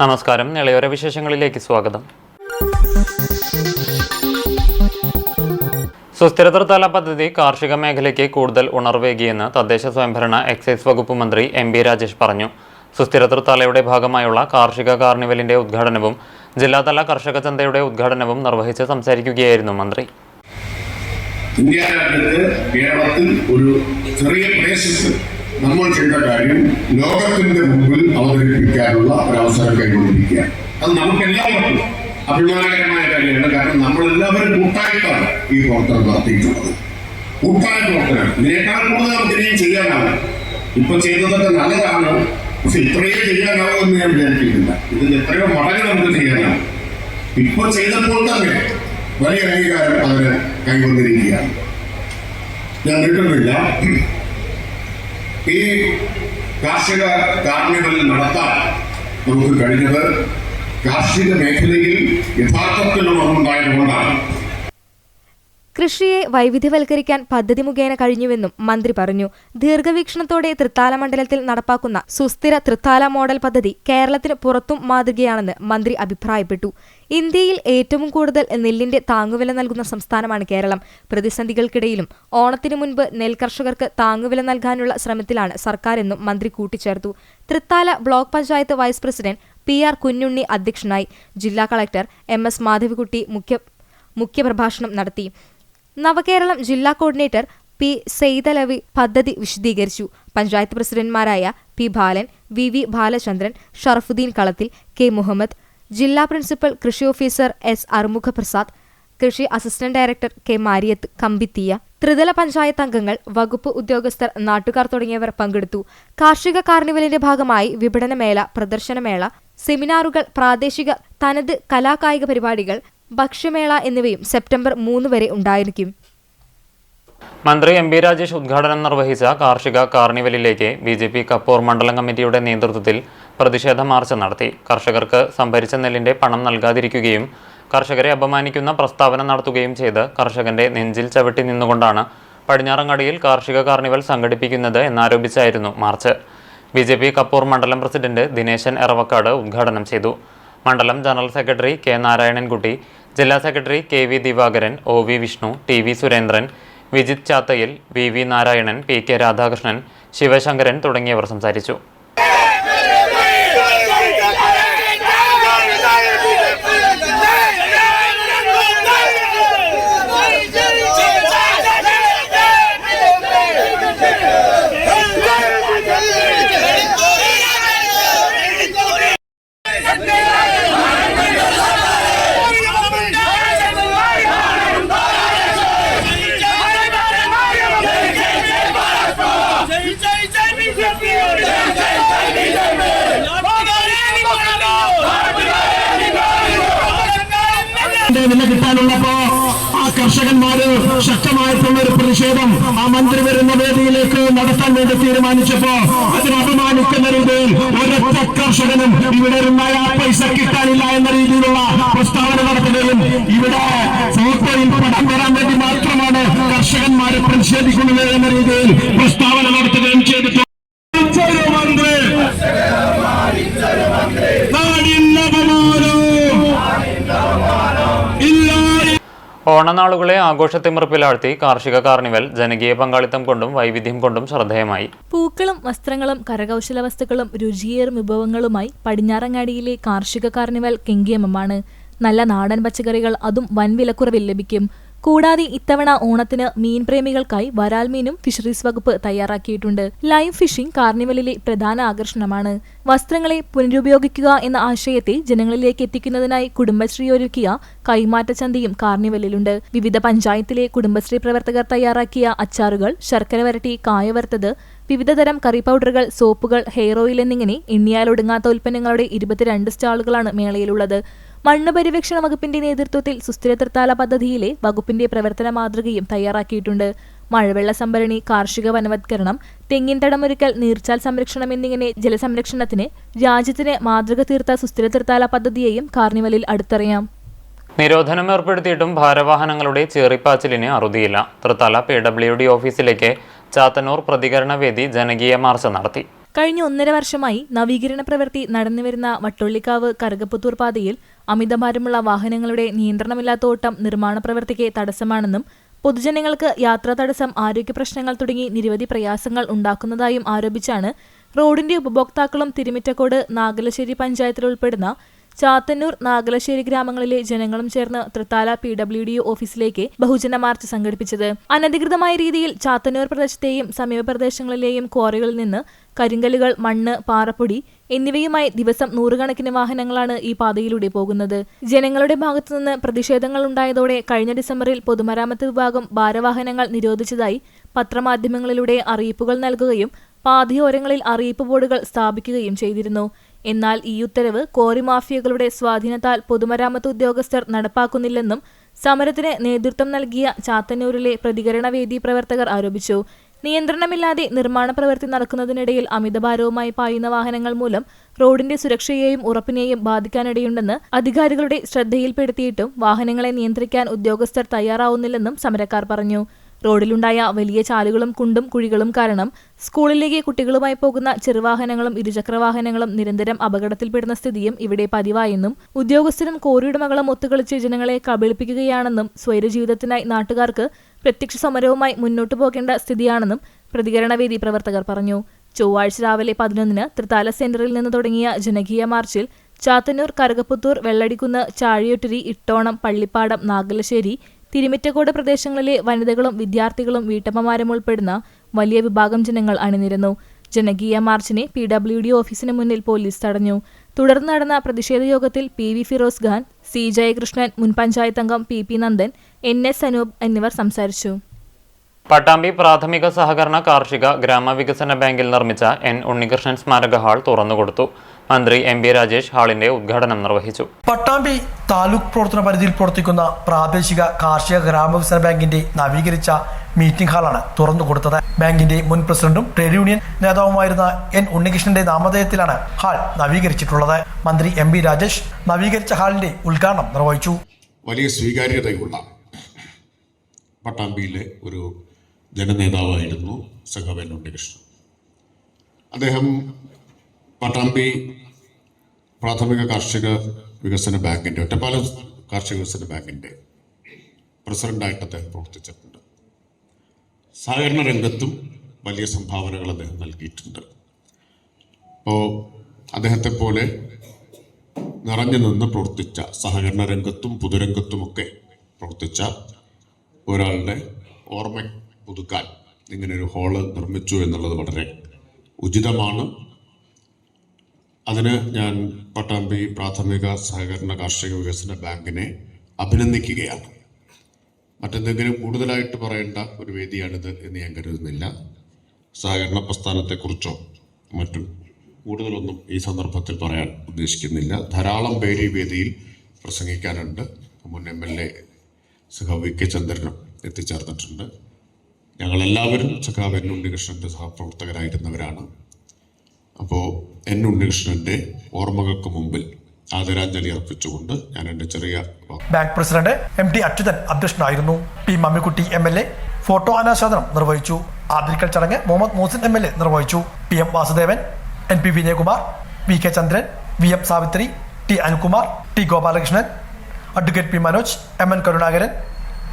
നമസ്കാരം. ഇളയോര വിശേഷങ്ങളിലേക്ക് സ്വാഗതം. സുസ്ഥിര തൃത്താല പദ്ധതി കാർഷിക മേഖലയ്ക്ക് കൂടുതൽ ഉണർവേകിയെന്ന് തദ്ദേശ സ്വയംഭരണ എക്സൈസ് വകുപ്പ് മന്ത്രി എം.ബി. രാജേഷ് പറഞ്ഞു. സുസ്ഥിര തൃത്താലയുടെ ഭാഗമായുള്ള കാർഷിക കാർണിവലിന്റെ ഉദ്ഘാടനവും ജില്ലാതല കർഷക ചന്തയുടെ ഉദ്ഘാടനവും നിർവഹിച്ച് സംസാരിക്കുകയായിരുന്നു മന്ത്രി. ഇന്ത്യ രാജ്യത്ത് കേരളത്തിൽ ഒരു ചെറിയ പ്രദേശത്ത് നമ്മൾ ചെയ്ത കാര്യം ലോകത്തിന്റെ മുമ്പിൽ അവതരിപ്പിക്കാനുള്ള ഒരവസരം കൈകൊണ്ടിരിക്കുകയാണ്. അത് നമുക്കെല്ലാവർക്കും അഭിമാനകരമായ കാര്യമാണ്. കാരണം നമ്മളെല്ലാവരും കൂട്ടായിട്ടാണ് ഈ പ്രവർത്തനം നടത്തിയിട്ടുള്ളത്. കൂട്ടായ പ്രവർത്തനം ഇതിനേക്കാൾ കൂടുതൽ നമുക്ക് ഇനിയും ചെയ്യാനാവും. ഇപ്പൊ ചെയ്തതൊക്കെ നല്ലതാണ്, പക്ഷെ ഇത്രയേ ചെയ്യാനാവുമെന്ന് ഞാൻ വിചാരിക്കുന്നില്ല. ഇതിൽ എത്രയോ മടങ്ങ് നമുക്ക് ചെയ്യാനാവും. ഇപ്പൊ ചെയ്തപ്പോൾ തന്നെ വലിയ അംഗീകാരം അതിന് കൈകൊണ്ടിരിക്കുകയാണ്. ഞാൻ നീട്ടുന്നില്ല. ഈ കാർഷിക കാർണിവൽ നടത്താൻ നമുക്ക് കഴിഞ്ഞത് കാർഷിക മേഖലയിൽ യഥാർത്ഥത്തിലുണ്ടായതുകൊണ്ടാണ്. കൃഷിയെ വൈവിധ്യവൽക്കരിക്കാൻ പദ്ധതി മുഖേന കഴിഞ്ഞുവെന്നും മന്ത്രി പറഞ്ഞു. ദീർഘവീക്ഷണത്തോടെ തൃത്താല മണ്ഡലത്തിൽ നടപ്പാക്കുന്ന സുസ്ഥിര തൃത്താല മോഡൽ പദ്ധതി കേരളത്തിന് പുറത്തും മാതൃകയാണെന്ന് മന്ത്രി അഭിപ്രായപ്പെട്ടു. ഇന്ത്യയിൽ ഏറ്റവും കൂടുതൽ നെല്ലിന്റെ താങ്ങുവില നൽകുന്ന സംസ്ഥാനമാണ് കേരളം. പ്രതിസന്ധികൾക്കിടയിലും ഓണത്തിനു മുൻപ് നെൽകർഷകർക്ക് താങ്ങുവില നൽകാനുള്ള ശ്രമത്തിലാണ് സർക്കാരെന്നും മന്ത്രി കൂട്ടിച്ചേർത്തു. Thrithala block panchayat vice president PR Kunjunni അധ്യക്ഷനായി. ജില്ലാ കളക്ടർ MS മാധവിക്കുട്ടി മുഖ്യപ്രഭാഷണം നടത്തി. നവകേരളം ജില്ലാ കോർഡിനേറ്റർ P. സെയ്തലവി പദ്ധതി വിശദീകരിച്ചു. പഞ്ചായത്ത് പ്രസിഡന്റുമാരായ P. ബാലൻ, VV ബാലചന്ദ്രൻ, ഷറഫുദ്ദീൻ കളത്തിൽ, K. മുഹമ്മദ്, ജില്ലാ പ്രിൻസിപ്പൽ കൃഷി ഓഫീസർ S. അറുമുഖപ്രസാദ്, കൃഷി അസിസ്റ്റന്റ് ഡയറക്ടർ K. മാരിയത്ത് കമ്പിത്തിയ, ത്രിതല പഞ്ചായത്ത് അംഗങ്ങൾ, വകുപ്പ് ഉദ്യോഗസ്ഥർ, നാട്ടുകാർ തുടങ്ങിയവർ പങ്കെടുത്തു. കാർഷിക കാർണിവലിന്റെ ഭാഗമായി വിപണനമേള, പ്രദർശനമേള, സെമിനാറുകൾ, പ്രാദേശിക തനത് കലാകായിക പരിപാടികൾ, ഭക്ഷ്യമേള എന്നിവയും സെപ്റ്റംബർ 3 വരെ ഉണ്ടായിരിക്കും. മന്ത്രി എം.ബി. രാജേഷ് ഉദ്ഘാടനം നിർവഹിച്ച കാർഷിക കാർണിവലിലേക്ക് BJP കപ്പൂർ മണ്ഡലം കമ്മിറ്റിയുടെ നേതൃത്വത്തിൽ പ്രതിഷേധ മാർച്ച് നടത്തി. കർഷകർക്ക് സംഭരിച്ച നെല്ലിന്റെ പണം നൽകാതിരിക്കുകയും കർഷകരെ അപമാനിക്കുന്ന പ്രസ്താവന നടത്തുകയും ചെയ്ത് കർഷകന്റെ നെഞ്ചിൽ ചവിട്ടി നിന്നുകൊണ്ടാണ് പടിഞ്ഞാറങ്ങാടിയിൽ കാർഷിക കാർണിവൽ സംഘടിപ്പിക്കുന്നത് എന്നാരോപിച്ചായിരുന്നു മാർച്ച്. BJP കപ്പൂർ മണ്ഡലം പ്രസിഡന്റ് ദിനേശൻ എറവക്കാട് ഉദ്ഘാടനം ചെയ്തു. മണ്ഡലം ജനറൽ സെക്രട്ടറി K. നാരായണൻകുട്ടി, ജില്ലാ secretary KV Divakaran, OV Vishnu, TV Surendran, Vijith Chathayil, VV Narayanan, PK Radhakrishnan, Sivasankaran തുടങ്ങിയവർ സംസാരിച്ചു. വില കിട്ടാനുള്ളപ്പോ ആ കർഷകന്മാര് ശക്തമായിട്ടുള്ള ഒരു പ്രതിഷേധം ആ മന്ത്രി വരുന്ന വേദിയിലേക്ക് നടത്താൻ വേണ്ടി തീരുമാനിച്ചപ്പോ അതിനെ അപമാനിക്കുന്ന രീതിയിൽ ഒരൊറ്റ കർഷകനും ഇവിടെ പൈസ കിട്ടാനില്ല എന്ന രീതിയിലുള്ള പ്രസ്താവന നടത്തുകയും ഇവിടെ ഫോട്ടോയിൽ പടം വരാൻ വേണ്ടി മാത്രമാണ് കർഷകന്മാരെ പ്രതിഷേധിക്കുന്നത് എന്ന രീതിയിൽ പ്രസ്താവന നടത്തുകയും ചെയ്തിട്ടുണ്ട്. ഓണനാളുകളെ ആഘോഷത്തിമിർപ്പിലാഴ്ത്തി കാർഷിക കാർണിവൽ ജനകീയ പങ്കാളിത്തം കൊണ്ടും വൈവിധ്യം കൊണ്ടും ശ്രദ്ധേയമായി. പൂക്കളും വസ്ത്രങ്ങളും കരകൗശല വസ്തുക്കളും രുചിയേറും വിഭവങ്ങളുമായി പടിഞ്ഞാറങ്ങാടിയിലെ കാർഷിക കാർണിവൽ കെങ്കിയമാണ്. നല്ല നാടൻ പച്ചക്കറികൾ അതും വൻ വിലക്കുറവിൽ ലഭിക്കും. കൂടാതെ ഇത്തവണ ഓണത്തിന് മീൻ പ്രേമികൾക്കായി വരാൽ മീനും ഫിഷറീസ് വകുപ്പ് തയ്യാറാക്കിയിട്ടുണ്ട്. ലൈവ് ഫിഷിംഗ് കാർണിവലിലെ പ്രധാന ആകർഷണമാണ്. വസ്ത്രങ്ങളെ പുനരുപയോഗിക്കുക എന്ന ആശയത്തെ ജനങ്ങളിലേക്ക് എത്തിക്കുന്നതിനായി കുടുംബശ്രീ ഒരുക്കിയ കൈമാറ്റ ചന്തയും കാർണിവലിലുണ്ട്. വിവിധ പഞ്ചായത്തിലെ കുടുംബശ്രീ പ്രവർത്തകർ തയ്യാറാക്കിയ അച്ചാറുകൾ, ശർക്കര വരട്ടി, കായ വറുത്തത്, വിവിധതരം കറി പൗഡറുകൾ, സോപ്പുകൾ, ഹെയർ ഓയിൽ എന്നിങ്ങനെ എണ്ണിയാലൊടുങ്ങാത്ത ഉൽപ്പന്നങ്ങളുടെ 22 സ്റ്റാളുകളാണ് മേളയിലുള്ളത്. മണ്ണ് പരിരക്ഷണ വകുപ്പിന്റെ നേതൃത്വത്തിൽ സുസ്ഥിര തൃത്താല പദ്ധതിയിലെ വകുപ്പിന്റെ പ്രവർത്തന മാതൃകയും തയ്യാറാക്കിയിട്ടുണ്ട്. മഴവെള്ള സംഭരണി, കാർഷിക വനവത്കരണം, തെങ്ങിൻ തടമൊരുക്കൽ, നീർച്ചാൽ സംരക്ഷണം എന്നിങ്ങനെ ജലസംരക്ഷണത്തിന് രാജ്യത്തിന് മാതൃക തീർത്ത സുസ്ഥിര തൃത്താല പദ്ധതിയെയും കാർണിവലിൽ അടുത്തറിയാം. നിരോധനം ഏർപ്പെടുത്തിയിട്ടും ഭാരവാഹനങ്ങളുടെ ചേറിപ്പാച്ചിലിന് അറുതിയില്ല. തൃത്താല PWD ഓഫീസിലേക്ക് ചാത്തന്നൂർ പ്രതികരണ വേദി ജനകീയ മാർച്ച് നടത്തി. കഴിഞ്ഞ 1.5 വർഷമായി നവീകരണ പ്രവൃത്തി നടന്നുവരുന്ന വട്ടൊള്ളിക്കാവ് കറുകപ്പുത്തൂർ പാതയിൽ അമിതഭാരമുള്ള വാഹനങ്ങളുടെ നിയന്ത്രണമില്ലാത്ത ഓട്ടം നിർമ്മാണ പ്രവൃത്തിക്ക് തടസ്സമാണെന്നും പൊതുജനങ്ങൾക്ക് യാത്രാ തടസ്സം, ആരോഗ്യ പ്രശ്നങ്ങൾ തുടങ്ങി നിരവധി പ്രയാസങ്ങൾ ഉണ്ടാക്കുന്നതായും ആരോപിച്ചാണ് റോഡിന്റെ ഉപഭോക്താക്കളും തിരുമിറ്റക്കോട്, നാഗലശ്ശേരി പഞ്ചായത്തിൽ ഉൾപ്പെടുന്ന ചാത്തന്നൂർ, നാഗലശ്ശേരി ഗ്രാമങ്ങളിലെ ജനങ്ങളും ചേർന്ന് തൃത്താല PWD ഓഫീസിലേക്ക് ബഹുജന മാർച്ച് സംഘടിപ്പിച്ചത്. അനധികൃതമായ രീതിയിൽ ചാത്തന്നൂർ പ്രദേശത്തെയും സമീപ പ്രദേശങ്ങളിലെയും ക്വാറികളിൽ നിന്ന് കരിങ്കല്ലുകൾ, മണ്ണ്, പാറപ്പൊടി എന്നിവയുമായി ദിവസം 100 കണക്കിന് വാഹനങ്ങളാണ് ഈ പാതയിലൂടെ പോകുന്നത്. ജനങ്ങളുടെ ഭാഗത്തുനിന്ന് പ്രതിഷേധങ്ങൾ ഉണ്ടായതോടെ കഴിഞ്ഞ ഡിസംബറിൽ പൊതുമരാമത്ത് വിഭാഗം ഭാരവാഹനങ്ങൾ നിരോധിച്ചതായി പത്രമാധ്യമങ്ങളിലൂടെ അറിയിപ്പുകൾ നൽകുകയും പാതയോരങ്ങളിൽ അറിയിപ്പ് ബോർഡുകൾ സ്ഥാപിക്കുകയും ചെയ്തിരുന്നു. എന്നാൽ ഈ ഉത്തരവ് ക്വാറി മാഫിയകളുടെ സ്വാധീനത്താൽ പൊതുമരാമത്ത് ഉദ്യോഗസ്ഥർ നടപ്പാക്കുന്നില്ലെന്നും സമരത്തിന് നേതൃത്വം നൽകിയ ചാത്തന്നൂരിലെ പ്രതികരണവേദി പ്രവർത്തകർ ആരോപിച്ചു. നിയന്ത്രണമില്ലാതെ നിർമ്മാണ പ്രവൃത്തി നടക്കുന്നതിനിടയിൽ അമിതഭാരവുമായി പായുന്ന വാഹനങ്ങൾ മൂലം റോഡിന്റെ സുരക്ഷയെയും ഉറപ്പിനെയും ബാധിക്കാനിടയുണ്ടെന്ന് അധികാരികളുടെ ശ്രദ്ധയിൽപ്പെടുത്തിയിട്ടും വാഹനങ്ങളെ നിയന്ത്രിക്കാൻ ഉദ്യോഗസ്ഥർ തയ്യാറാവുന്നില്ലെന്നും സമരക്കാർ പറഞ്ഞു. റോഡിലുണ്ടായ വലിയ ചാലുകളും കുണ്ടും കുഴികളും കാരണം സ്കൂളിലേക്ക് കുട്ടികളുമായി പോകുന്ന ചെറുവാഹനങ്ങളും ഇരുചക്രവാഹനങ്ങളും നിരന്തരം അപകടത്തിൽപ്പെടുന്ന സ്ഥിതിയും ഇവിടെ പതിവായെന്നും ഉദ്യോഗസ്ഥരും കോറിയുടമകളും ഒത്തുകളിച്ച് ജനങ്ങളെ കബളിപ്പിക്കുകയാണെന്നും സ്വൈരജീവിതത്തിനായി നാട്ടുകാർക്ക് പ്രത്യക്ഷ സമരവുമായി മുന്നോട്ടു പോകേണ്ട സ്ഥിതിയാണെന്നും പ്രതികരണവേദി പ്രവർത്തകർ പറഞ്ഞു. ചൊവ്വാഴ്ച രാവിലെ 11-ന് തൃത്താല സെന്ററിൽ നിന്ന് തുടങ്ങിയ ജനകീയ മാർച്ചിൽ ചാത്തന്നൂർ, കറുകപ്പുത്തൂർ, വെള്ളടിക്കുന്ന്, ചാഴിയൊട്ടിരി, ഇട്ടോണം, പള്ളിപ്പാടം, നാഗലശ്ശേരി, തിരുമിറ്റക്കോട് പ്രദേശങ്ങളിലെ വനിതകളും വിദ്യാർത്ഥികളും വീട്ടമ്മമാരും ഉൾപ്പെടുന്ന വലിയ വിഭാഗം ജനങ്ങൾ അണിനിരന്നു. ജനകീയ മാർച്ചിനെ PWD ഓഫീസിന് മുന്നിൽ പോലീസ് തടഞ്ഞു. തുടർന്ന് നടന്ന പ്രതിഷേധ യോഗത്തിൽ PV ഫിറോസ് ഖാൻ, C ജയകൃഷ്ണൻ, മുൻ പഞ്ചായത്ത് അംഗം PP നന്ദൻ, NS അനൂപ് എന്നിവർ സംസാരിച്ചു. പട്ടാമ്പി പ്രാഥമിക സഹകരണ കാർഷിക ഗ്രാമവികസന ബാങ്കിൽ നിർമ്മിച്ച N ഉണ്ണികൃഷ്ണൻ സ്മാരക ഹാൾ തുറന്നുകൊടുത്തു. മന്ത്രി MB രാജേഷ് ഹാളിന്റെ ഉദ്ഘാടനം നിർവഹിച്ചു. പട്ടാമ്പി താലൂക്ക് പ്രവർത്തന പരിധിയിൽ പ്രവർത്തിക്കുന്ന പ്രാദേശിക കാർഷിക ഗ്രാമവികസന ബാങ്കിന്റെ നവീകരിച്ച മീറ്റിംഗ് ഹാളാണ് തുറന്നുകൊടുത്തത്. ബാങ്കിന്റെ മുൻ പ്രസിഡന്റും ട്രേഡ് യൂണിയൻ നേതാവുമായിരുന്ന N ഉണ്ണികൃഷ്ണന്റെ നാമധേയത്തിലാണ് ഹാൾ നവീകരിച്ചിട്ടുള്ളത്. മന്ത്രി MB രാജേഷ് നവീകരിച്ച ഹാളിന്റെ ഉദ്ഘാടനം നിർവഹിച്ചു. വലിയ സ്വീകാര്യതയുള്ള പട്ടാമ്പിയിലെ ഒരു ജനനേതാവായിരുന്നു സഖാവ് N ഉണ്ണികൃഷ്ണൻ. അദ്ദേഹം പട്ടാമ്പി പ്രാഥമിക കാർഷിക വികസന ബാങ്കിൻ്റെ, ഒറ്റപ്പാലം കാർഷിക വികസന ബാങ്കിൻ്റെ പ്രസിഡന്റായിട്ട് അദ്ദേഹം പ്രവർത്തിച്ചിട്ടുണ്ട്. സഹകരണ രംഗത്തും വലിയ സംഭാവനകൾ അദ്ദേഹം നൽകിയിട്ടുണ്ട്. അപ്പോൾ അദ്ദേഹത്തെ പോലെ നിറഞ്ഞു നിന്ന് പ്രവർത്തിച്ച, സഹകരണ രംഗത്തും പൊതുരംഗത്തുമൊക്കെ പ്രവർത്തിച്ച ഒരാളുടെ ഓർമ്മ പുതുക്കാൻ ഇങ്ങനൊരു ഹാള് നിർമ്മിച്ചു എന്നുള്ളത് വളരെ ഉചിതമാണ്. അതിന് ഞാൻ പട്ടാമ്പി പ്രാഥമിക സഹകരണ കാർഷിക വികസന ബാങ്കിനെ അഭിനന്ദിക്കുകയാണ്. മറ്റെന്തെങ്കിലും കൂടുതലായിട്ട് പറയേണ്ട ഒരു വേദിയാണിത് എന്ന് ഞാൻ കരുതുന്നില്ല. സഹകരണ പ്രസ്ഥാനത്തെക്കുറിച്ചോ മറ്റും കൂടുതലൊന്നും ഈ സന്ദർഭത്തിൽ പറയാൻ ഉദ്ദേശിക്കുന്നില്ല. ധാരാളം പേര് ഈ വേദിയിൽ പ്രസംഗിക്കാനുണ്ട്. മുൻ MLA സഖാവ് VK ചന്ദ്രനും എത്തിച്ചേർന്നിട്ടുണ്ട്. ഞങ്ങളെല്ലാവരും സഖാവ് N ഉണ്ണികൃഷ്ണൻ്റെ സഹപ്രവർത്തകരായിരുന്നവരാണ്. അപ്പോൾ N ഉണ്ണികൃഷ്ണന്റെ ഓർമ്മകൾക്ക് മുമ്പിൽ ആദരാഞ്ജലി അർപ്പിച്ചുകൊണ്ട് ഞാൻ എൻ്റെ ചെറിയ ബാങ്ക് പ്രസിഡന്റ് MT അച്യുതൻ അധ്യക്ഷനായിരുന്നു. P മമ്മിക്കുട്ടി MLA ഫോട്ടോ അനാച്ഛാദനം നിർവഹിച്ചു. ആദരിക്കൽ ചടങ്ങ് മുഹമ്മദ് മോസിൻ MLA നിർവഹിച്ചു. PM Vasudevan, NP Vinayakumar, VK Chandran, VM Savithri, T Anilkumar, T Gopalakrishnan, advocate P Manoj, MN Karunakaran,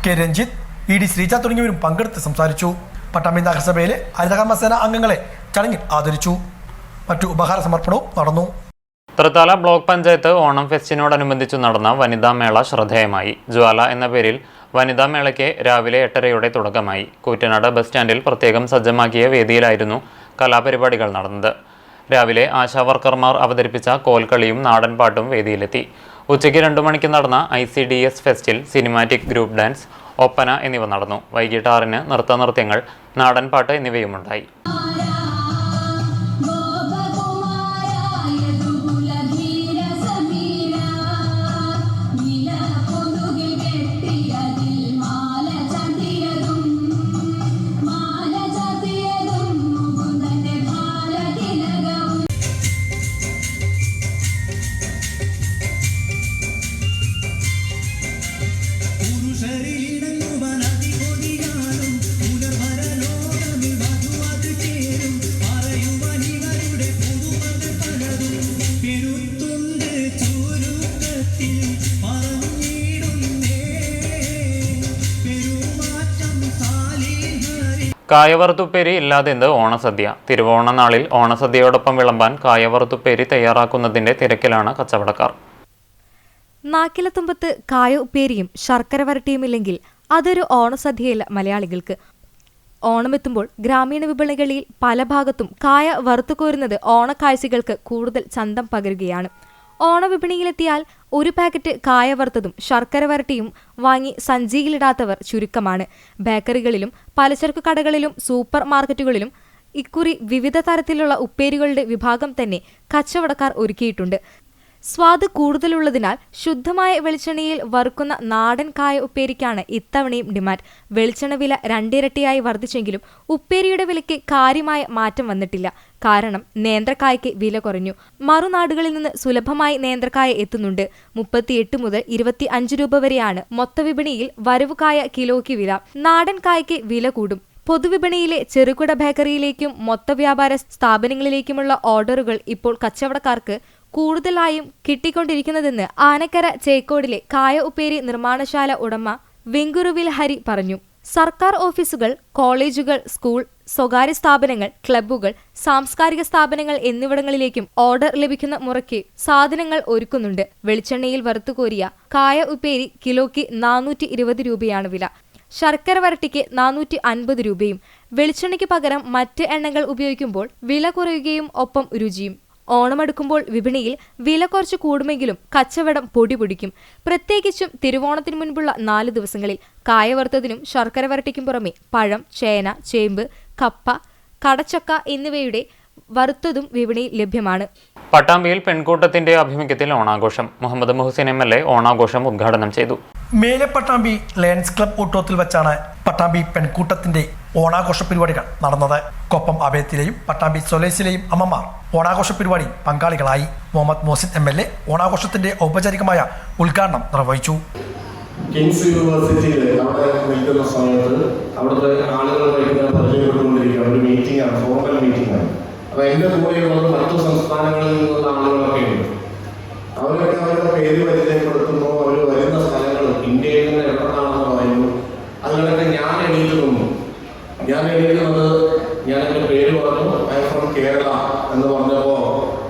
K Ranjith, ED Sreeja തുടങ്ങിയവരും പങ്കെടുത്ത് സംസാരിച്ചു. പട്ടാമ്പി നഗരസഭയിലെ ഹരിതകർമ്മസേന അംഗങ്ങളെ ചടങ്ങിൽ ആദരിച്ചു. മറ്റു ഉപഹാര സമർപ്പണവും നടന്നു. തൃത്താല ബ്ലോക്ക് പഞ്ചായത്ത് ഓണം ഫെസ്റ്റിനോടനുബന്ധിച്ചു നടന്ന വനിതാ മേള ശ്രദ്ധേയമായി. ജ്വാല എന്ന പേരിൽ വനിതാ മേളയ്ക്ക് രാവിലെ 8:30 തുടക്കമായി. കൂറ്റനാട് ബസ് സ്റ്റാൻഡിൽ പ്രത്യേകം സജ്ജമാക്കിയ വേദിയിലായിരുന്നു കലാപരിപാടികൾ നടന്നത്. രാവിലെ ആശാവർക്കർമാർ അവതരിപ്പിച്ച കോൽക്കളിയും നാടൻ പാട്ടും വേദിയിലെത്തി. ഉച്ചയ്ക്ക് 2 മണിക്ക് നടന്ന ICDS ഫെസ്റ്റിൽ സിനിമാറ്റിക് ഗ്രൂപ്പ് ഡാൻസ്, ഒപ്പന എന്നിവ നടന്നു. വൈകിട്ട് 6-ന് നൃത്തനൃത്യങ്ങൾ, നാടൻ പാട്ട് എന്നിവയുമുണ്ടായി. പുരുഷരിടങ്ങുവനതികൊടിയാലും പുനർഭരലോകമിൽ മധുവത് കായവറുത്തുപ്പേരി ഇല്ലാതെന്ത് ഓണസദ്യ. തിരുവോണ നാളിൽ ഓണസദ്യയോടൊപ്പം വിളമ്പാൻ കായവറുത്തുപ്പേരി തയ്യാറാക്കുന്നതിന്റെ തിരക്കിലാണ് കച്ചവടക്കാർ. നാക്കിലത്തുമ്പത്ത് കായ ഉപ്പേരിയും ശർക്കര വരട്ടിയുമില്ലെങ്കിൽ അതൊരു ഓണസദ്യയല്ല മലയാളികൾക്ക്. ഓണമെത്തുമ്പോൾ ഗ്രാമീണ വിപണികളിൽ പല ഭാഗത്തും കായ വറുത്തുകോരുന്നത് ഓണക്കാഴ്ചകൾക്ക് കൂടുതൽ ചന്തം പകരുകയാണ്. ഓണവിപണിയിലെത്തിയാൽ ഒരു പാക്കറ്റ് കായ വറുത്തതും ശർക്കര വരട്ടിയും വാങ്ങി സഞ്ചിയിലിടാത്തവർ ചുരുക്കമാണ്. ബേക്കറികളിലും പലചരക്ക് കടകളിലും സൂപ്പർ മാർക്കറ്റുകളിലും ഇക്കുറി വിവിധ തരത്തിലുള്ള ഉപ്പേരികളുടെ വിഭാഗം തന്നെ കച്ചവടക്കാർ ഒരുക്കിയിട്ടുണ്ട്. സ്വാദ് കൂടുതലുള്ളതിനാൽ ശുദ്ധമായ വെളിച്ചെണ്ണയിൽ വറുക്കുന്ന നാടൻ കായ ഉപ്പേരിക്കാണ് ഇത്തവണയും ഡിമാൻഡ്. വെളിച്ചെണ്ണ വില 2 ഇരട്ടിയായി വർദ്ധിച്ചെങ്കിലും ഉപ്പേരിയുടെ വിലയ്ക്ക് കാര്യമായ മാറ്റം വന്നിട്ടില്ല. കാരണം നേന്ത്രക്കായ്ക്ക് വില കുറഞ്ഞു. മറുനാടുകളിൽ നിന്ന് സുലഭമായി നേന്ത്രക്കായ എത്തുന്നുണ്ട്. 38 മുതൽ 25 രൂപ വരെയാണ് മൊത്തവിപണിയിൽ വരവുകായ കിലോയ്ക്ക് വില. നാടൻ കായ്ക്ക് വില കൂടും. പൊതുവിപണിയിലെ ചെറുകിട ബേക്കറിയിലേക്കും മൊത്തവ്യാപാര സ്ഥാപനങ്ങളിലേക്കുമുള്ള ഓർഡറുകൾ ഇപ്പോൾ കച്ചവടക്കാർക്ക് കൂടുതലായും കിട്ടിക്കൊണ്ടിരിക്കുന്നതെന്ന് ആനക്കര ചേക്കോടിലെ കായ ഉപ്പേരി നിർമ്മാണശാല ഉടമ വെങ്കുറുവിൽ ഹരി പറഞ്ഞു. സർക്കാർ ഓഫീസുകൾ, കോളേജുകൾ, സ്കൂൾ, സ്വകാര്യ സ്ഥാപനങ്ങൾ, ക്ലബ്ബുകൾ, സാംസ്കാരിക സ്ഥാപനങ്ങൾ എന്നിവിടങ്ങളിലേക്കും ഓർഡർ ലഭിക്കുന്ന മുറയ്ക്ക് സാധനങ്ങൾ ഒരുക്കുന്നുണ്ട്. വെളിച്ചെണ്ണയിൽ വറുത്തുകോരിയ കായ ഉപ്പേരി കിലോയ്ക്ക് 420 രൂപയാണ് വില. ശർക്കര വരട്ടിക്ക് 450 രൂപയും. വെളിച്ചെണ്ണയ്ക്ക് പകരം മറ്റ് എണ്ണകൾ ഉപയോഗിക്കുമ്പോൾ വില കുറയുകയും ഒപ്പം രുചിയും. ഓണമെടുക്കുമ്പോൾ വിപണിയിൽ വില കുറച്ച് കൂടുമെങ്കിലും കച്ചവടം പൊടിപൊടിക്കും. പ്രത്യേകിച്ചും തിരുവോണത്തിന് മുൻപുള്ള 4 ദിവസങ്ങളിൽ കായ വറുത്തതിനും ശർക്കര വരട്ടിക്കും പുറമെ പഴം, ചേന, ചേമ്പ്, കപ്പ, കടച്ചക്ക എന്നിവയുടെ വറുത്തതും വിപണിയിൽ ലഭ്യമാണ്. പട്ടാമ്പിയിൽ പെൺകൂട്ടത്തിന്റെ ആഭിമുഖ്യത്തിൽ ഓണാഘോഷം. മുഹമ്മദ് മുഹസിൻ MLA ഓണാഘോഷം ഉദ്ഘാടനം ചെയ്തു. മേലെ പട്ടാമ്പി ലയൺസ് ക്ലബ് ഊട്ടോത്തിൽ വെച്ചാണ് പട്ടാമ്പി പെൺകൂട്ടത്തിന്റെ ഓണാഘോഷ പരിപാടികൾ നടന്നത്. കൊപ്പം അഭയത്തിലെയും പട്ടാമ്പി സൊലേസിലെയും അമ്മമാർ ഓണാഘോഷ പരിപാടി പങ്കാളികളായി. മുഹമ്മദ് മുഹസിൻ MLA ഓണാഘോഷത്തിന്റെ ഔപചാരികമായ ഉദ്ഘാടനം നിർവഹിച്ചു. കിങ്സ് യൂണിവേഴ്സിറ്റിയിൽ അവിടെ നിൽക്കുന്ന സമയത്ത് അവിടുത്തെ ആളുകളുമായിട്ട് ഞാൻ പരിചയപ്പെട്ടുകൊണ്ടിരിക്കുകയാണ്. ഒരു മീറ്റിംഗാണ്, ഫോർമൽ മീറ്റിംഗാണ്. അപ്പോൾ എൻ്റെ കൂടെയുള്ളത് മറ്റു സംസ്ഥാനങ്ങളിൽ നിന്നുള്ള ആളുകളൊക്കെ ഉണ്ട്. അവരൊക്കെ അവരുടെ പേര് പരിചയപ്പെടുത്തുന്നു. അവർ വരുന്ന സ്ഥലങ്ങൾ ഇന്ത്യയിൽ നിന്ന് എവിടെയാണെന്ന് പറയുന്നു. അതുകൊണ്ടൊക്കെ ഞാൻ എണീറ്റ് നിന്നു. ഞാൻ എൻ്റെ പേര് പറഞ്ഞു, ഐ എം ഫ്രം കേരള എന്ന് പറഞ്ഞപ്പോൾ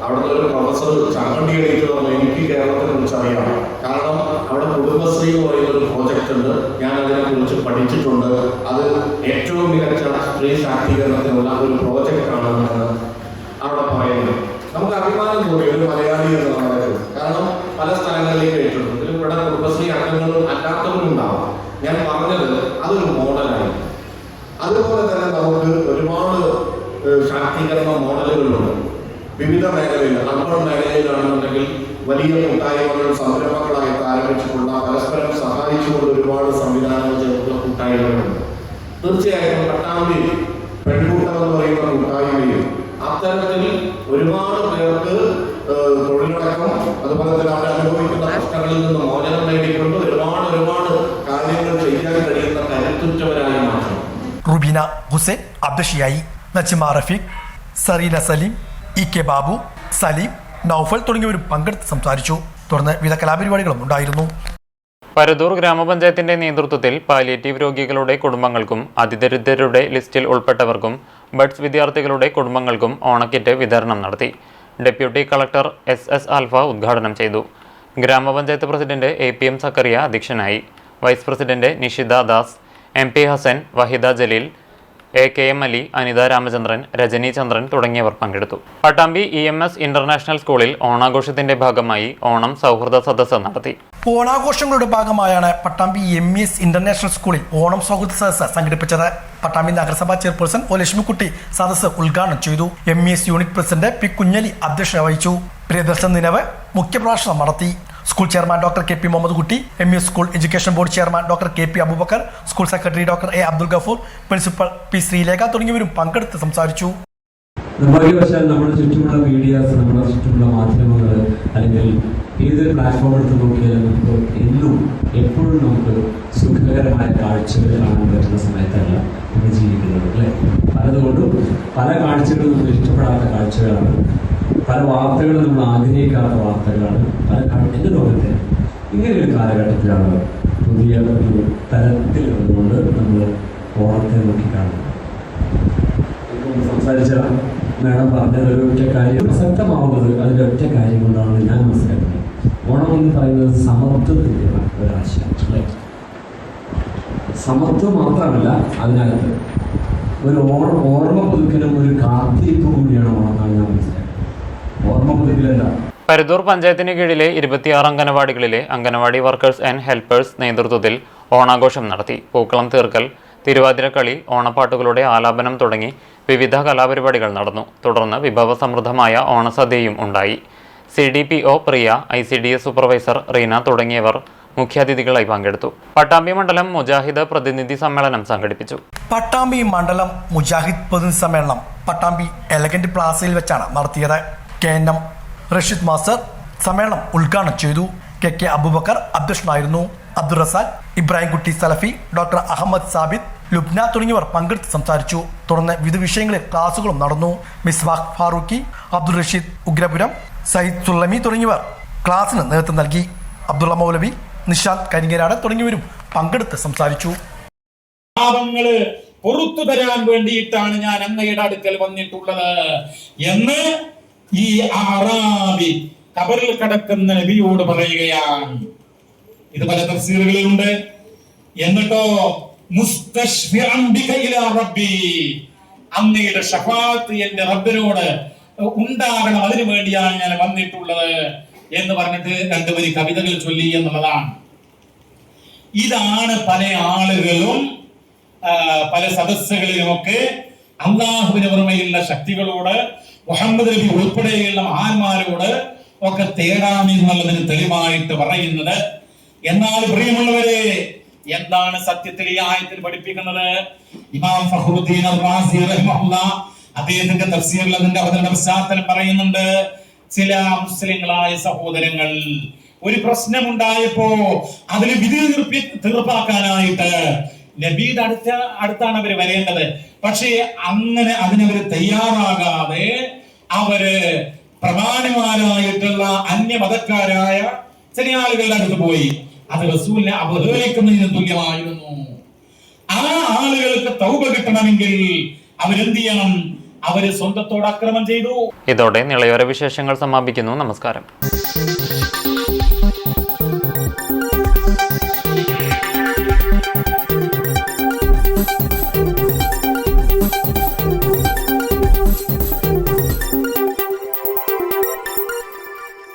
അവിടുത്തെ ഒരു പ്രൊഫസർ ചമ്മണ്ടി എണീറ്റ് പറഞ്ഞു, എനിക്ക് കേരളത്തെ കുറിച്ച് അറിയാം. കാരണം അവിടെ കുടുംബശ്രീ എന്ന് പറയുന്ന ഒരു പ്രോജക്റ്റ് ഉണ്ട്. ഞാൻ അതിനെക്കുറിച്ച് പഠിച്ചിട്ടുണ്ട്. അത് ഏറ്റവും മികച്ച സ്ത്രീ ശാക്തീകരണത്തിനുള്ള ഒരു പ്രോജക്റ്റാണ് എന്ന് അവിടെ പറയുന്നത്. നമുക്ക് അഭിമാനം തോന്നി ഒരു മലയാളി എന്ന് പറയുന്നത്. കാരണം പല സ്ഥലങ്ങളിലേക്ക് കേട്ടിട്ടുണ്ട്. ഇവിടെ കുടുംബശ്രീ അംഗങ്ങളും അല്ലാത്തവരും ഉണ്ടാവും. ഞാൻ പറഞ്ഞത് അതൊരു മോഡലായി. അതുപോലെ തന്നെ നമുക്ക് ഒരുപാട് ശാക്തീകരണ മോഡലുകളുണ്ട് വിവിധ മേഖലയിൽ. അർബൻ മേഖലയിലാണെന്നുണ്ടെങ്കിൽ വലിയ കൂട്ടായ്മകൾ സംരംഭങ്ങളായിട്ട് ആരംഭിച്ചിട്ടുള്ള പരസ്പരം സഹായിച്ചുകൊണ്ട് ഒരുപാട് സംവിധാനങ്ങൾ ചേർത്തുള്ള കൂട്ടായ്മകളുണ്ട്. തീർച്ചയായും പട്ടാമ്പി പെൺകൂട്ടം എന്ന് പറയുന്ന കൂട്ടായ്മയും അത്തരത്തിൽ ഒരുപാട് പേർക്ക് തൊഴിലടക്കം, അതുപോലെ തന്നെ അവർ അനുഭവിക്കുന്ന പ്രശ്നങ്ങളിൽ നിന്ന് മോചനം നേടിക്കൊണ്ട് ഒരുപാട് കാര്യങ്ങൾ ചെയ്യാൻ കഴിയുന്ന കരുത്തുറ്റവരായി മാറും. റുബീന ഹുസൈൻ അബ്ദഷിയായി, നച്ചിമ റഫീഖ്, സറീന സലീം, EK ബാബു, സലീം, നൌഫൽ തുടങ്ങിയവരും പങ്കെടുത്ത് സംസാരിച്ചു. തുടർന്ന് വിവിധ കലാപരിപാടികളും ഉണ്ടായിരുന്നു. പരതൂർ ഗ്രാമപഞ്ചായത്തിന്റെ നേതൃത്വത്തിൽ പാലിയേറ്റീവ് രോഗികളുടെ കുടുംബങ്ങൾക്കും അതിദരിദ്രരുടെ ലിസ്റ്റിൽ ഉൾപ്പെട്ടവർക്കും ബഡ്സ് വിദ്യാർത്ഥികളുടെ കുടുംബങ്ങൾക്കും ഓണക്കിറ്റ് വിതരണം നടത്തി. ഡെപ്യൂട്ടി കളക്ടർ SS ആൽഫ ഉദ്ഘാടനം ചെയ്തു. ഗ്രാമപഞ്ചായത്ത് പ്രസിഡന്റ് APM സക്കറിയ അധ്യക്ഷനായി. Vice president Nishitha Das, MP Hassan, Wahida Jaleel, AKM Ali, Anitha Ramachandran, Rajani Chandran തുടങ്ങിയവർ പങ്കെടുത്തു. പട്ടാമ്പി EMS ഇന്റർനാഷണൽ സ്കൂളിൽ ഓണാഘോഷത്തിന്റെ ഭാഗമായി ഓണം സൗഹൃദ സദസ്സ് നടത്തി. ഓണാഘോഷങ്ങളുടെ ഭാഗമായാണ് പട്ടാമ്പി MES ഇന്റർനാഷണൽ സ്കൂളിൽ ഓണം സൗഹൃദ സദസ്സ് സംഘടിപ്പിച്ചത്. പട്ടാമ്പി നഗരസഭാ ചെയർപേഴ്സൺ O ലക്ഷ്മിക്കുട്ടി സദസ്സ് ഉദ്ഘാടനം ചെയ്തു. MES unit president P Kunjali അധ്യക്ഷത വഹിച്ചു. പ്രിയദർശൻ നിലവ് മുഖ്യപ്രഭാഷണം നടത്തി. School chairman doctor KP Muhammad Kutty, MES school education board chairman doctor KP Aboobacker, school secretary doctor A Abdul Gafoor, principal P Sreelekha തുടങ്ങിയവരും പങ്കെടുത്ത് സംസാരിച്ചു. നിർഭാഗ്യവശാൽ നമ്മുടെ ചുറ്റുമുള്ള മീഡിയാസ്, നമ്മുടെ ചുറ്റുമുള്ള മാധ്യമങ്ങൾ, അല്ലെങ്കിൽ ഏത് പ്ലാറ്റ്ഫോം എടുത്ത് നോക്കിയാലും നമുക്ക് എപ്പോഴും നമുക്ക് സുഖകരമായ കാഴ്ചകൾ കാണാൻ പറ്റുന്ന സമയത്തല്ല നമ്മൾ ജീവിക്കുന്നത്, അല്ലേ? പലതുകൊണ്ടും പല കാഴ്ചകളും നമുക്ക് ഇഷ്ടപ്പെടാത്ത കാഴ്ചകളാണ്, പല വാർത്തകളും നമ്മൾ ആഗ്രഹിക്കാത്ത വാർത്തകളാണ്. എന്റെ ലോകത്തെ ഇങ്ങനെയൊരു കാലഘട്ടത്തിലാണ് പുതിയ ഒരു തരത്തിൽ വന്നുകൊണ്ട് നമ്മൾ ഓണത്തെ നോക്കിക്കാണുന്നത്. സംസാരിച്ച മാഡം പറഞ്ഞത് ഒരൊറ്റ കാര്യം പ്രസക്തമാവുന്നത് അതിൻ്റെ ഒറ്റ കാര്യം കൊണ്ടാണ് ഞാൻ മനസ്സിലാക്കുന്നത്. ഓണം എന്ന് പറയുന്നത് സമത്വത്തിൻ്റെ ഒരാശയം അല്ലേ? സമത്വം മാത്രമല്ല, അതിനകത്ത് ഒരു ഓർമ്മ പുതുക്കലും ഒരു കാത്തിരിപ്പ് കൂടിയാണ് ഓണം എന്നാണ് ഞാൻ മനസ്സിലാക്കുന്നത്. ഓർമ്മ പുതുക്കലല്ല. പരുതൂർ പഞ്ചായത്തിന് കീഴിലെ 26 അംഗനവാടികളിലെ അംഗനവാടി വർക്കേഴ്സ് ആൻഡ് ഹെൽപ്പേഴ്സ് നേതൃത്വത്തിൽ ഓണാഘോഷം നടത്തി. പൂക്കളം തീർക്കൽ, തിരുവാതിരക്കളി, ഓണപ്പാട്ടുകളുടെ ആലാപനം തുടങ്ങി വിവിധ കലാപരിപാടികൾ നടന്നു. തുടർന്ന് വിഭവസമൃദ്ധമായ ഓണസദ്യയും ഉണ്ടായി. CDPO പ്രിയ, ICDS സൂപ്പർവൈസർ റീന തുടങ്ങിയവർ മുഖ്യാതിഥികളായി പങ്കെടുത്തു. പട്ടാമ്പി മണ്ഡലം മുജാഹിദ് പ്രതിനിധി സമ്മേളനം സംഘടിപ്പിച്ചു. പട്ടാമ്പി മണ്ഡലം മുജാഹിദ് പ്രതിനിധി സമ്മേളനം പട്ടാമ്പി എലഗന്റ് പ്ലാസയിൽ വെച്ചാണ് നടത്തിയത്. KNM റഷീദ് മാസ്റ്റർ സമ്മേളനം ഉദ്ഘാടനം ചെയ്തു. KK അബൂബക്കർ അധ്യക്ഷനായിരുന്നു. അബ്ദുൾ റസാഖ്, ഇബ്രാഹിംകുട്ടി സലഫി, ഡോക്ടർ അഹമ്മദ് സാബിദ്, ലുബ്ന തുടങ്ങിയവർ പങ്കെടുത്ത് സംസാരിച്ചു. തുടർന്ന് വിവിധ വിഷയങ്ങളിൽ ക്ലാസുകളും നടന്നു. മിസ്ബാഹ് ഫാറൂഖി, അബ്ദുൾ റഷീദ് ഉഗ്രപുരം, സയ്യിദ് സുല്ലമി തുടങ്ങിയവർ ക്ലാസിന് നേതൃത്വം നൽകി. അബ്ദുള്ള മൗലവി, നിഷാന്ത് കരിങ്ങരാട് തുടങ്ങിയവരും പങ്കെടുത്ത് സംസാരിച്ചു. പാപങ്ങള് പുറത്തു തരാൻ വേണ്ടിയിട്ടാണ് ഞാൻ അങ്ങയുടെ അടുക്കൽ വന്നിട്ടുള്ളത് എന്ന് ഈ അറാബി ഖബറിൽ കിടക്കുന്ന നബിയോട് പറയുകയാണ്. ഇത് പല തഫ്സീറുകളിലുണ്ട്. എന്നിട്ടോ മുസ്തശ്ഫിഅൻ ബിക ഇലാ റബ്ബി, അങ്ങയുടെ ശഫാഅത്ത് എന്റെ റബ്ബിനോട് ഉണ്ടാകണം, അതിനു വേണ്ടിയാണ് ഞാൻ വന്നിട്ടുള്ളത് എന്ന് പറഞ്ഞിട്ട് 2 വരി കവിതകൾ ചൊല്ലി എന്നുള്ളതാണ്. ഇതാണ് പല ആളുകളും പല സദസ്സുകളിലുമൊക്കെ അള്ളാഹുവിന് പുറമെയുള്ള ശക്തികളോട്, മുഹമ്മദ് നബി ഉൾപ്പെടെയുള്ള മഹാന്മാരോട് ഒക്കെ തേടാമെന്നുള്ളതിന് തെളിവായിട്ട് പറയുന്നത്. എന്നാൽ പ്രിയമുള്ളവരെ, എന്താണ് സത്യത്തിൽ ഈ ആയത്തിൽ പഠിപ്പിക്കുന്നത്? ഇമാം ഫഖ്റുദ്ദീൻ അർ-റാസി റഹിമഹുല്ലാഹ് അദ്ദേഹത്തിന്റെ തഫ്സീറിൽ അതിന്റെ അവതരണ പശ്ചാത്തലം പറയുന്നുണ്ട്. ചില മുസ്ലിങ്ങളായ സഹോദരങ്ങൾ ഒരു പ്രശ്നമുണ്ടായപ്പോ അതിൽ വിധി തീർപ്പാക്കാനായിട്ട് നബിയുടെ അടുത്താണ് അവർ വരേണ്ടത്. പക്ഷേ അങ്ങനെ അതിനവര് തയ്യാറാകാതെ അവര് പ്രമാണിമാരായിട്ടുള്ള അന്യമതക്കാരായ ചില ആളുകളുടെ അടുത്ത് പോയി. അത് റസൂലിനെ അവഹേളിക്കുന്നതിന് തുല്യമായിരുന്നു. ആ ആളുകൾക്ക് തൗബ കിട്ടണമെങ്കിൽ അവരെന്ത് ചെയ്യണം? അവര് സ്വന്തത്തോട് അക്രമം ചെയ്തു. ഇതോടെ നിളയോര വിശേഷങ്ങൾ സമാപിക്കുന്നു. നമസ്കാരം.